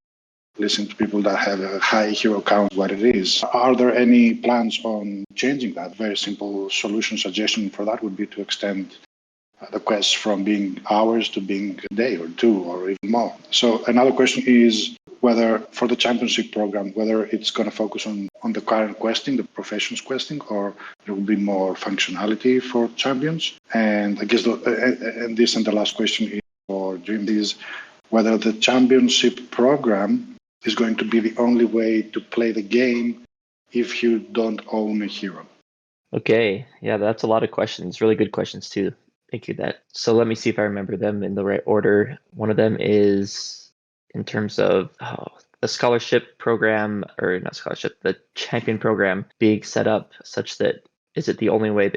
listen to people that have a high hero count, what it is, are there any plans on changing that? Very simple solution suggestion for that would be to extend the quest from being hours to being a day or two or even more. So another question is whether for the championship program, whether it's going to focus on the current questing, the professions questing, or there will be more functionality for champions. And I guess and the last question is for Dream is whether the championship program is going to be the only way to play the game if you don't own a hero. Okay, yeah, that's a lot of questions. Really good questions too. Thank you, that. So let me see if I remember them in the right order. One of them is in terms of the scholarship program, or not scholarship, the champion program being set up such that, is it the only way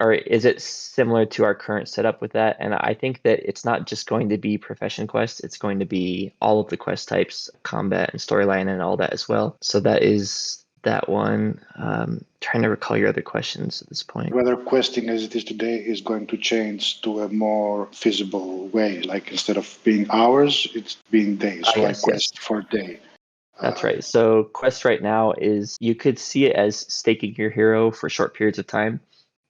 or is it similar to our current setup with that? And I think that it's not just going to be profession quests, it's going to be all of the quest types, combat and storyline and all that as well. So that is that one. Trying to recall your other questions at this point. Whether questing as it is today is going to change to a more feasible way, like instead of being hours, it's being days, like quest for day. That's right. So quest right now is, you could see it as staking your hero for short periods of time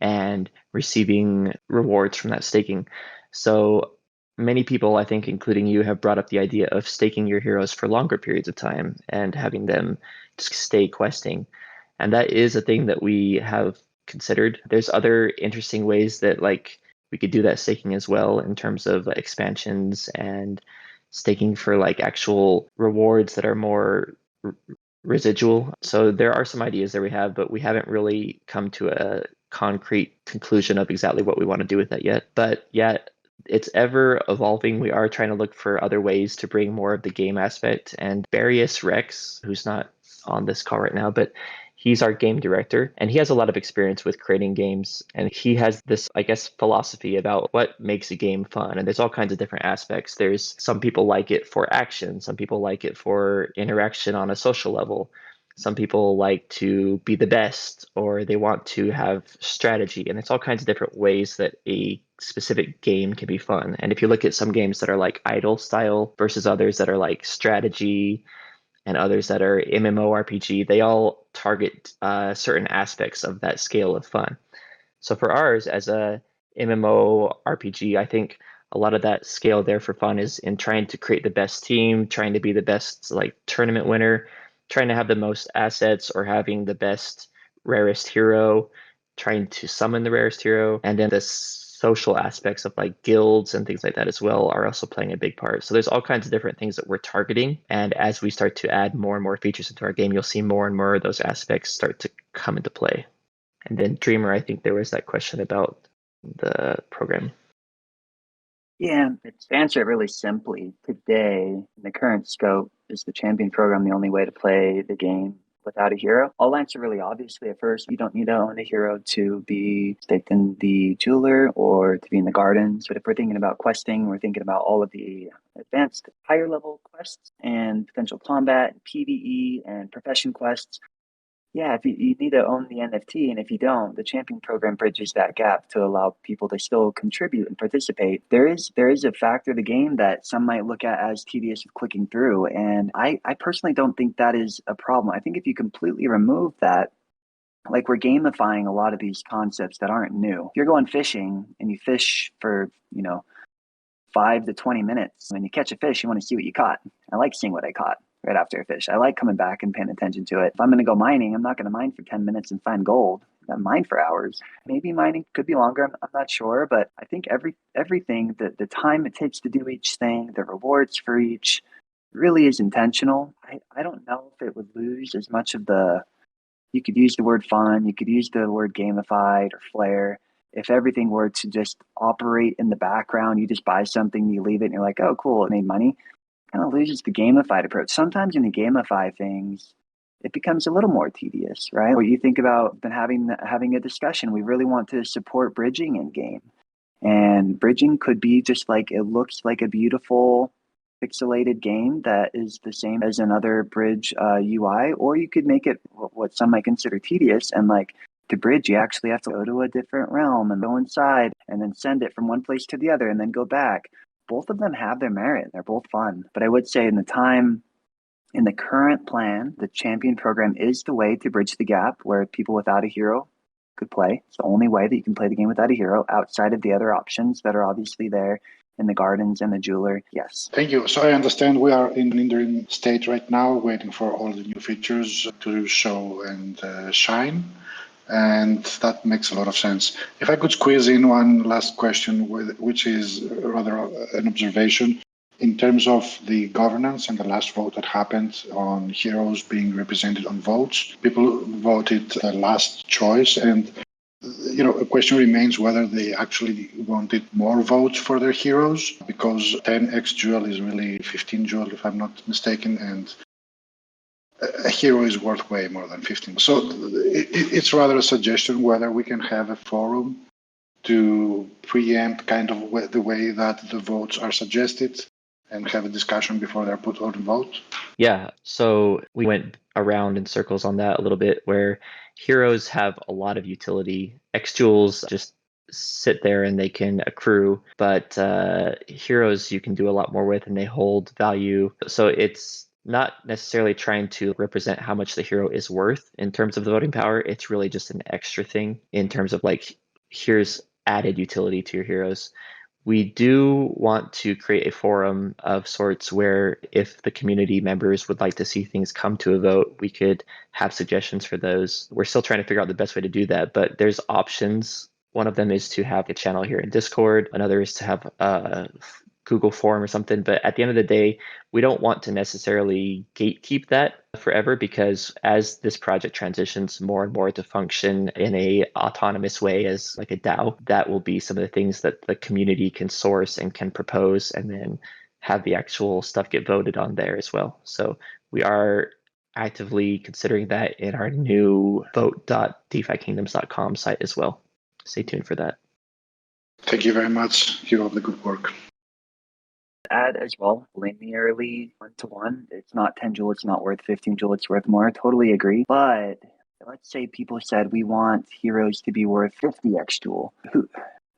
and receiving rewards from that staking. So many people, I think, including you, have brought up the idea of staking your heroes for longer periods of time and having them just stay questing. And that is a thing that we have considered. There's other interesting ways that we could do that staking as well, in terms of expansions and staking for actual rewards that are more residual. So there are some ideas that we have, but we haven't really come to a concrete conclusion of exactly what we want to do with that yet. But yeah, it's ever evolving. We are trying to look for other ways to bring more of the game aspect. And Barius Rex, who's not on this call right now, but he's our game director, and he has a lot of experience with creating games. And he has this, I guess, philosophy about what makes a game fun. And there's all kinds of different aspects. There's some people like it for action. Some people like it for interaction on a social level. Some people like to be the best, or they want to have strategy. And it's all kinds of different ways that a specific game can be fun. And if you look at some games that are like idle style versus others that are like strategy, and others that are MMORPG, they all target certain aspects of that scale of fun. So for ours, as a MMORPG, I think a lot of that scale there for fun is in trying to create the best team, trying to be the best tournament winner, trying to have the most assets, or having the best rarest hero, trying to summon the rarest hero, and then the social aspects of like guilds and things like that as well are also playing a big part. So there's all kinds of different things that we're targeting. And as we start to add more and more features into our game, you'll see more and more of those aspects start to come into play. And then Dreamer, I think there was that question about the program. Yeah, to answer it really simply, today, in the current scope, is the champion program the only way to play the game without a hero? I'll answer really obviously at first. You don't need to own a hero to be staked in the jeweler or to be in the gardens. But if we're thinking about questing, we're thinking about all of the advanced higher level quests and potential combat, PvE, and profession quests. Yeah, if you need to own the NFT, and if you don't, the champion program bridges that gap to allow people to still contribute and participate. There is a factor of the game that some might look at as tedious of clicking through, and I personally don't think that is a problem. I think if you completely remove that, like we're gamifying a lot of these concepts that aren't new. If you're going fishing and you fish for 5 to 20 minutes, when you catch a fish, you want to see what you caught. I like seeing what I caught right after a fish. I like coming back and paying attention to it. If I'm going to go mining, I'm not going to mine for 10 minutes and find gold. I mine for hours. Maybe mining could be longer. I'm not sure, but I think everything, the time it takes to do each thing, the rewards for each, really is intentional. I don't know if it would lose as much of you could use the word fun, you could use the word gamified or flair. If everything were to just operate in the background, you just buy something, you leave it, and you're like, oh, cool, it made money. Kind of loses the gamified approach. Sometimes when you gamify things, it becomes a little more tedious, right? What you think about been having a discussion. We really want to support bridging in game, and bridging could be just like it looks like a beautiful pixelated game that is the same as another bridge UI, or you could make it what some might consider tedious and like. To bridge, you actually have to go to a different realm and go inside and then send it from one place to the other and then go back. Both of them have their merit. They're both fun. But I would say in the current plan, the champion program is the way to bridge the gap where people without a hero could play. It's the only way that you can play the game without a hero outside of the other options that are obviously there in the gardens and the jeweler. Yes. Thank you. So I understand we are in an interim state right now, waiting for all the new features to show and shine. And that makes a lot of sense. If I could squeeze in one last question, which is rather an observation, in terms of the governance and the last vote that happened on heroes being represented on votes, people voted the last choice, and a question remains whether they actually wanted more votes for their heroes, because 10x jewel is really 15 jewel, if I'm not mistaken, and a hero is worth way more than 15. So it's rather a suggestion whether we can have a forum to preempt kind of the way that the votes are suggested and have a discussion before they're put on vote. Yeah, so we went around in circles on that a little bit, where heroes have a lot of utility. X jewels just sit there and they can accrue, but heroes you can do a lot more with and they hold value. So it's not necessarily trying to represent how much the hero is worth in terms of the voting power. It's really just an extra thing in terms of like, here's added utility to your heroes. We do want to create a forum of sorts where if the community members would like to see things come to a vote, we could have suggestions for those. We're still trying to figure out the best way to do that, but there's options. One of them is to have a channel here in Discord. Another is to have a Google form or something. But at the end of the day, we don't want to necessarily gatekeep that forever, because as this project transitions more and more to function in a autonomous way as like a DAO, that will be some of the things that the community can source and can propose and then have the actual stuff get voted on there as well. So we are actively considering that in our new vote.defykingdoms.com site as well. Stay tuned for that. Thank you very much. Keep up the good work. Add as well, linearly 1-to-1. It's not 10 joule, it's not worth 15 joule, it's worth more. Totally agree. But let's say people said we want heroes to be worth 50x joule.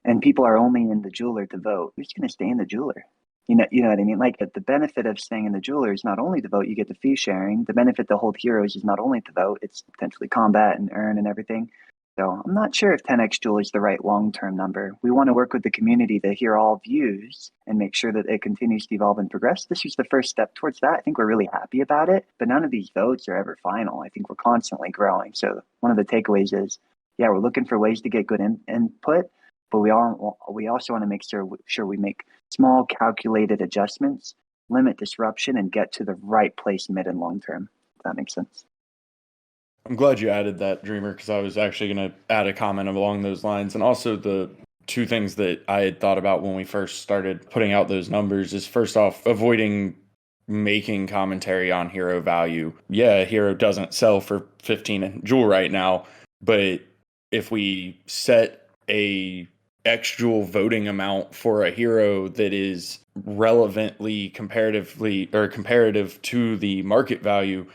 And people are only in the jeweler to vote. Who's going to stay in the jeweler? You know what I mean? Like the benefit of staying in the jeweler is not only to vote, you get the fee sharing. The benefit to hold heroes is not only to vote, it's potentially combat and earn and everything. So I'm not sure if 10x Joule is the right long-term number. We want to work with the community to hear all views and make sure that it continues to evolve and progress. This was the first step towards that. I think we're really happy about it, but none of these votes are ever final. I think we're constantly growing. So one of the takeaways is, yeah, we're looking for ways to get good input, but we also want to make sure we make small calculated adjustments, limit disruption, and get to the right place mid and long term, if that makes sense. I'm glad you added that, Dreamer, because I was actually going to add a comment along those lines. And also the two things that I had thought about when we first started putting out those numbers is, first off, avoiding making commentary on hero value. Yeah, hero doesn't sell for 15 Joule right now, but if we set a X Joule voting amount for a hero that is relevantly comparative to the market value,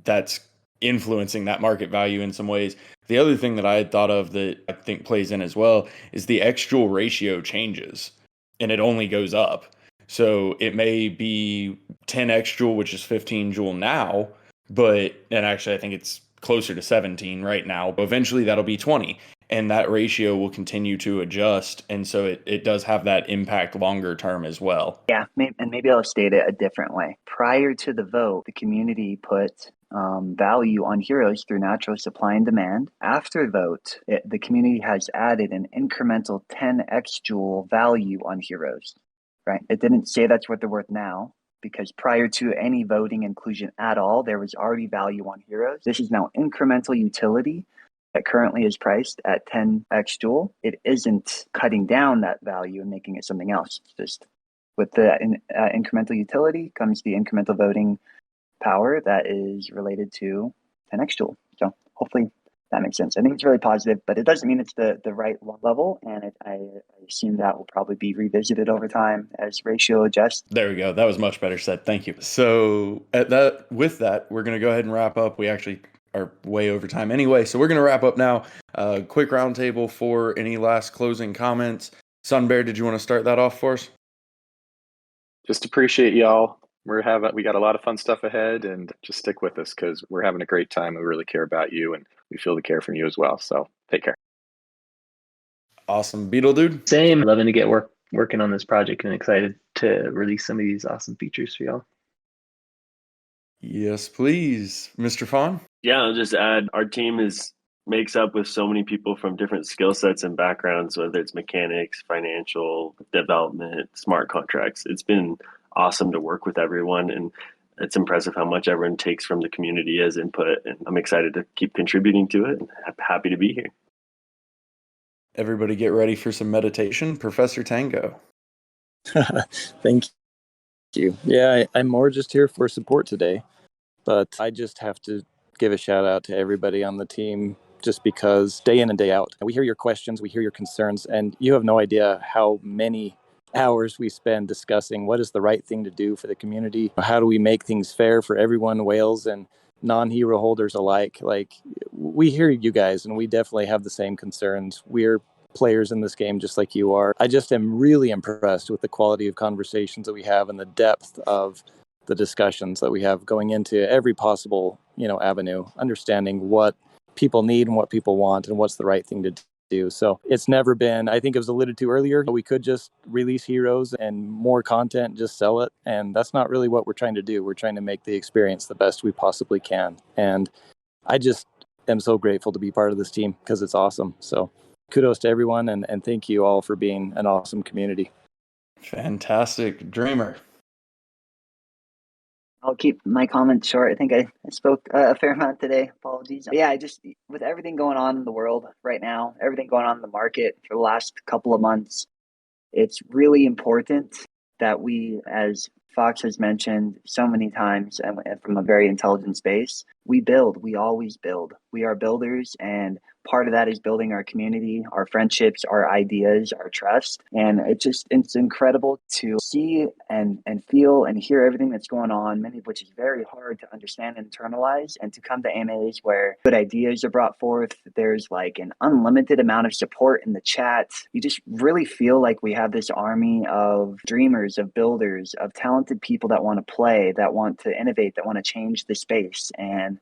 that's influencing that market value in some ways. The other thing that I had thought of that I think plays in as well is the X Joule ratio changes and it only goes up. So it may be 10 X Joule, which is 15 Joule now, and actually I think it's closer to 17 right now, but eventually that'll be 20. And that ratio will continue to adjust. And so it does have that impact longer term as well. Yeah, maybe I'll state it a different way. Prior to the vote, the community put value on heroes through natural supply and demand. After vote, the community has added an incremental 10x Joule value on heroes, right? It didn't say that's what they're worth now, because prior to any voting inclusion at all, there was already value on heroes. This is now incremental utility that currently is priced at 10x Joule. It isn't cutting down that value and making it something else. It's just with the incremental utility comes the incremental voting power that is related to 10x Joule. So hopefully that makes sense. I think it's really positive, but it doesn't mean it's the right level. And I assume that will probably be revisited over time as ratio adjusts. There we go. That was much better said. Thank you. So with that, we're going to go ahead and wrap up. We actually are way over time anyway, so we're going to wrap up now. Quick roundtable for any last closing comments. Sunbear, did you want to start that off for us? Just appreciate y'all. We got a lot of fun stuff ahead, and just stick with us because we're having a great time. We really care about you, and we feel the care from you as well. So take care. Awesome. Beetle Dude? Same. Loving to get working on this project and excited to release some of these awesome features for y'all. Yes, please. Mr. Fawn? Yeah, I'll just add, our team makes up with so many people from different skill sets and backgrounds, whether it's mechanics, financial, development, smart contracts. It's been awesome to work with everyone, and it's impressive how much everyone takes from the community as input, and I'm excited to keep contributing to it, and happy to be here. Everybody get ready for some meditation. Professor Tango. Thank you. Yeah, I'm more just here for support today, but I just have to give a shout out to everybody on the team, just because day in and day out, we hear your questions, we hear your concerns, and you have no idea how many hours we spend discussing what is the right thing to do for the community. How do we make things fair for everyone, whales and non-hero holders alike? Like, we hear you guys, and we definitely have the same concerns. We're players in this game just like you are. I just am really impressed with the quality of conversations that we have and the depth of the discussions that we have going into every possible, avenue, understanding what people need and what people want and what's the right thing to do. So it's never been, I think it was alluded to earlier, we could just release heroes and more content, just sell it. And that's not really what we're trying to do. We're trying to make the experience the best we possibly can. And I just am so grateful to be part of this team because it's awesome. So kudos to everyone, and thank you all for being an awesome community. Fantastic. Dreamer. I'll keep my comments short. I think I spoke a fair amount today. Apologies. Yeah, with everything going on in the world right now, everything going on in the market for the last couple of months, it's really important that we, as Fox has mentioned so many times, and from a very intelligent space, we always build. We are builders, and part of that is building our community, our friendships, our ideas, our trust. And it's incredible to see and feel and hear everything that's going on, many of which is very hard to understand and internalize, and to come to AMAs where good ideas are brought forth. There's like an unlimited amount of support in the chat. You just really feel like we have this army of dreamers, of builders, of talented people that want to play, that want to innovate, that want to change the space. And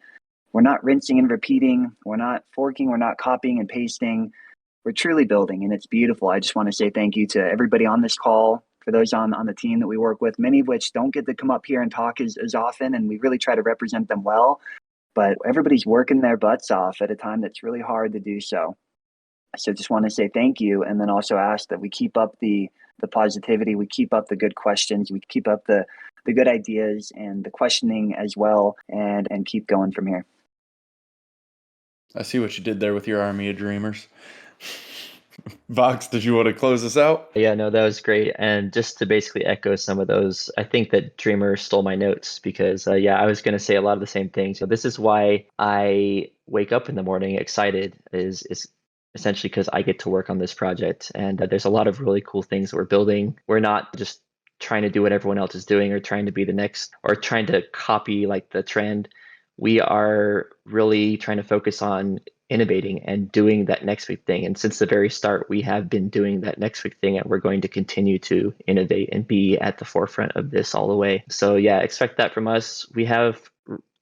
We're not rinsing and repeating. We're not forking. We're not copying and pasting. We're truly building, and it's beautiful. I just want to say thank you to everybody on this call, for those on the team that we work with, many of which don't get to come up here and talk as often, and we really try to represent them well. But everybody's working their butts off at a time that's really hard to do so. So just want to say thank you, and then also ask that we keep up the positivity, we keep up the good questions, we keep up the good ideas and the questioning as well, and keep going from here. I see what you did there with your army of dreamers. Vox, did you want to close us out? Yeah, no, that was great. And just to basically echo some of those, I think that Dreamer stole my notes because, I was going to say a lot of the same things. So this is why I wake up in the morning excited is essentially because I get to work on this project. And there's a lot of really cool things that we're building. We're not just trying to do what everyone else is doing or trying to be the next or trying to copy like the trend. We are really trying to focus on innovating and doing that next big thing. And since the very start, we have been doing that next big thing, and we're going to continue to innovate and be at the forefront of this all the way. So yeah, expect that from us. We have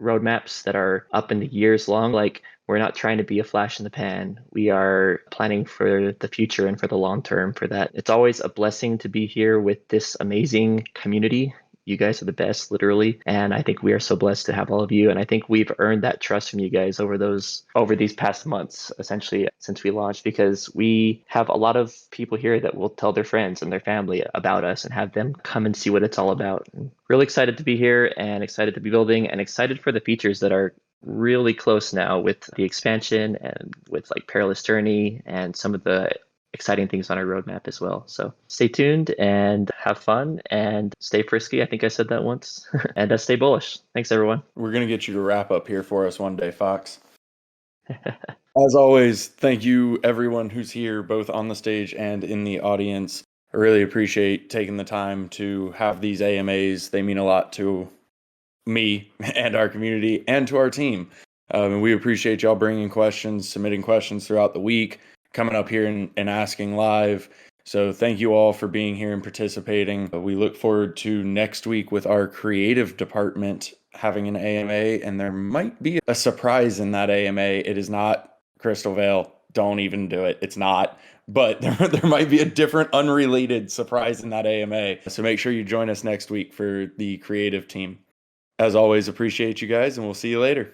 roadmaps that are up in the years long. Like, we're not trying to be a flash in the pan. We are planning for the future and for the long term for that. It's always a blessing to be here with this amazing community. You guys are the best, literally. And I think we are so blessed to have all of you. And I think we've earned that trust from you guys over these past months, essentially, since we launched, because we have a lot of people here that will tell their friends and their family about us and have them come and see what it's all about. And really excited to be here and excited to be building and excited for the features that are really close now with the expansion and with like Perilous Journey and some of the exciting things on our roadmap as well. So stay tuned and have fun and stay frisky. I think I said that once. And stay bullish. Thanks, everyone. We're going to get you to wrap up here for us one day, Fox. As always, thank you everyone who's here, both on the stage and in the audience. I really appreciate taking the time to have these AMAs. They mean a lot to me and our community and to our team. And we appreciate y'all bringing questions, submitting questions throughout the week, coming up here and asking live. So thank you all for being here and participating. We look forward to next week with our creative department having an AMA, and there might be a surprise in that AMA. It is not Crystal Vale. Don't even do it. It's not. But there might be a different unrelated surprise in that AMA. So make sure you join us next week for the creative team. As always, appreciate you guys, and we'll see you later.